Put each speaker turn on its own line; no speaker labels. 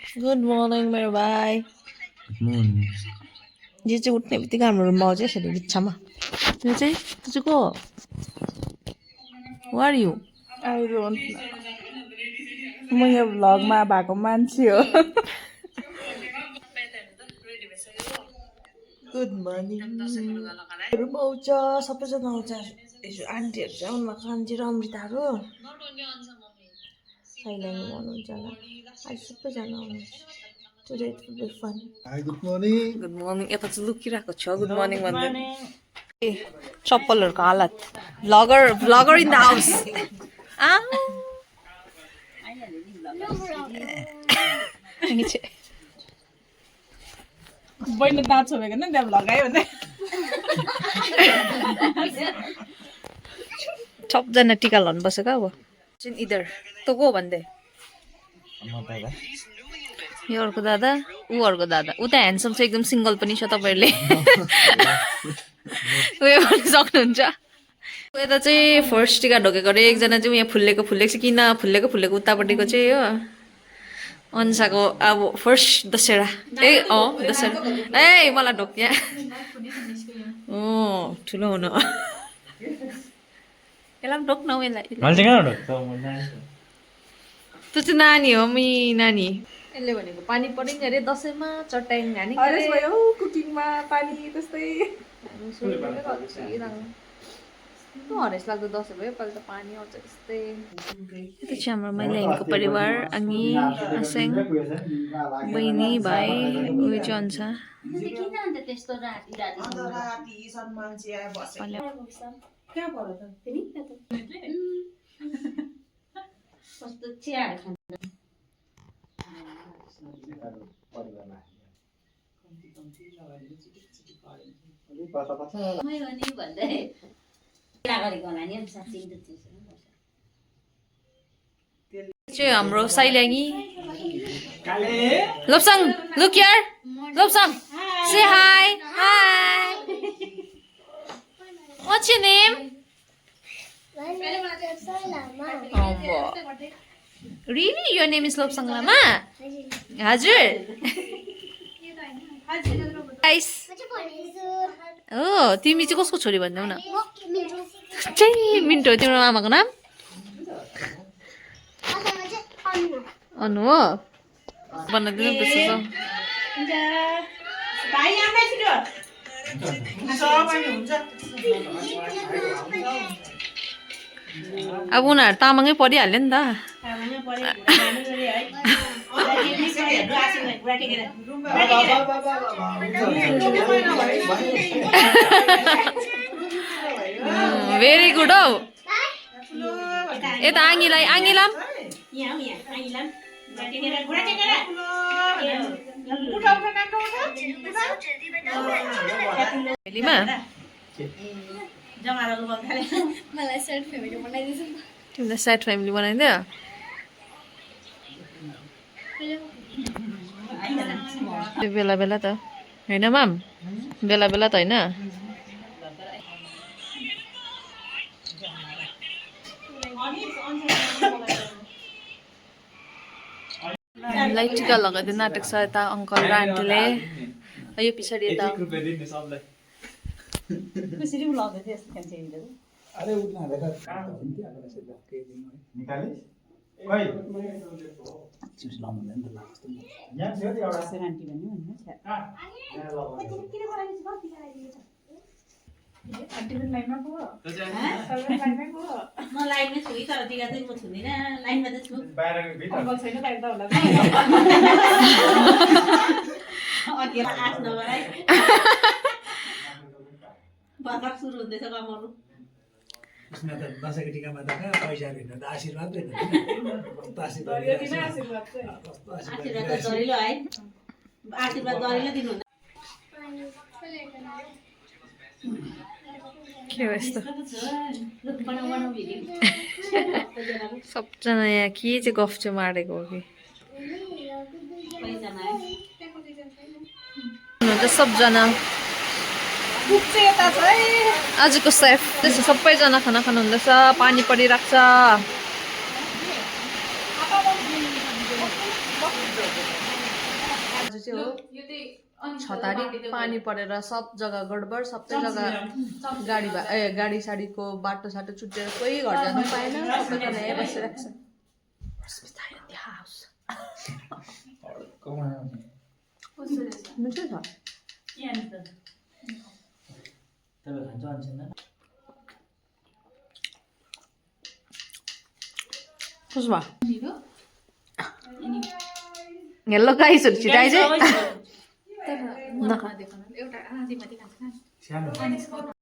good morning मेरो भाइ यो चाहिँ उठ्ने बित्तिकै हाम्रो रुममा आउँछ यसरी बिच्छामा यो चाहिँ त्यो चाहिँ को वार यु
आई डोन्ट नो म यो भ्लगमा भएको मान्छे हो
गुड मर्निङ रुममा आउँछ सबैजना आउँछ यसो आन्टीहरू चाहिँ आउनु भएको आन्टी र अमृताहरू साइलानी आउनुहुन्छ होला आज सबैजना आउनुहुन्छ today it will be fun
good morning
good morning यता चाहिँ लुकिरहेको छ गुड मर्निङ भन्दै ए चप्पलहरूको हालत भ्लगर इन द हाउस
बहिनी दाँत छोपेको नि त्यहाँ भ्लग आयो भने
सबजना टिका लाउनु बसेको अब इधर त को भन्दै यो अर्को दादा ऊ अर्को दादा ऊ त ह्यान्डसम छ एकदम सिङ्गल पनि छ तपाईँहरूले उयो गर्न सक्नुहुन्छ यता चाहिँ फर्स्ट टिका ढोकेको अरे एकजना चाहिँ यहाँ फुल्लेको छ किन फुल्लेको उतापट्टिको चाहिँ हो अन्साको अब फर्स्ट दसेरा ए दसेरा ए मलाई ढोक्या ठुलो हुनु यसलाई पनि ढोक्न हौ यसलाई त्यो चाहिँ नानी हो मी नानी यसले भनेको पानी परिन्छ अरे दसैँमा चट्याङ हानी
कुकिङमा पानी त्यस्तै
हरेस लाग्दो दसैँ भयो पालि त पानी आउँछ त्यस्तै यता चाहिँ हाम्रो मैलाको परिवार अनि आसेङ बहिनी भाइ उयो चाहिँ अन्सा चाहिँ हाम्रो साइल्याङ्गी Lopsang look here Lopsang say hi what's your name really your name is Lopsang Lama हजुर गाइस ओ तिमी चाहिँ कसको छोरी भन्दैौ न चाहिँ मिन्टो तिम्रो आमाको नाम अनु हो बनाइदिनु पर्छ अब उनीहरू तामाङै परिहाल्यो नि त भेरी गुड हौ यता आङ्गिलाम तिमीलाई सेट फ्यामिली बनाइदियो बेला बेला त होइन माम बेला बेला त होइन हामीलाई टिका लगाइदियो नाटक छ यता अङ्कल र आन्टीले यो पछाडि यता
दसैँको टिकामा त कहाँ पैसाहरू हिँड्नु त आशीर्वाद
के हो यस्तो सबजना यहाँ के चाहिँ गफ चाहिँ मारेको हो कि सबजना आजको सेफ त्यसो सबैजना खाना खानु हुँदैछ पानी परिरहेको छ आज चाहिँ हो छतारी पानी परेर सब जग्गा गडबड सबै जग्गा गाडी साडीको बाटो साटो चुटेर कोही घर जानु पाएन सबैजना यहीँ बसिरहेको छ मिठो छ कस्तो भयो हेलो गाइसहरू छिटाइ चाहिँ
सानो